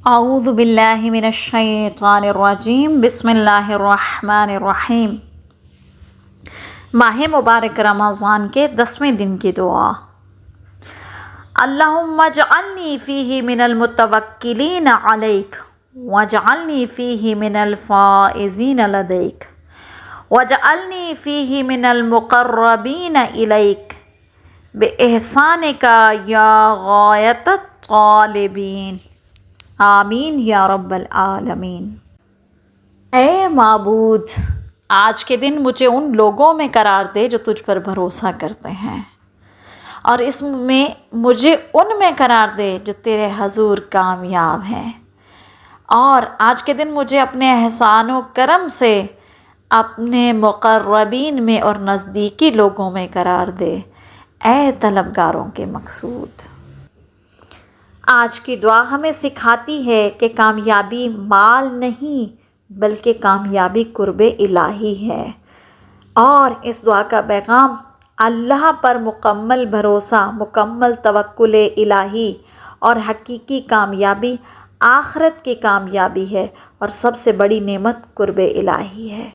اعوذ باللہ من الشیطان الرجیم، بسم اللہ الرحمن الرحیم۔ ماہ مبارک رمضان کے 10ویں دن کی دعا۔ اللہم اجعلنی فیہ من المتوکلین علیک واجعلنی فیہ من الفائزین لدیک واجعلنی فیہ من المقربین الیک باحسانک یا غایۃ الطالبین، آمین یا رب العالمین۔ اے معبود، آج کے دن مجھے ان لوگوں میں قرار دے جو تجھ پر بھروسہ کرتے ہیں، اور اس میں مجھے ان میں قرار دے جو تیرے حضور کامیاب ہیں، اور آج کے دن مجھے اپنے احسان و کرم سے اپنے مقربین میں اور نزدیکی لوگوں میں قرار دے، اے طلبگاروں کے مقصود۔ آج کی دعا ہمیں سکھاتی ہے کہ کامیابی مال نہیں بلکہ کامیابی قرب الہی ہے، اور اس دعا کا پیغام اللہ پر مکمل بھروسہ، مکمل توکل الہی اور حقیقی کامیابی آخرت کی کامیابی ہے، اور سب سے بڑی نعمت قرب الہی ہے۔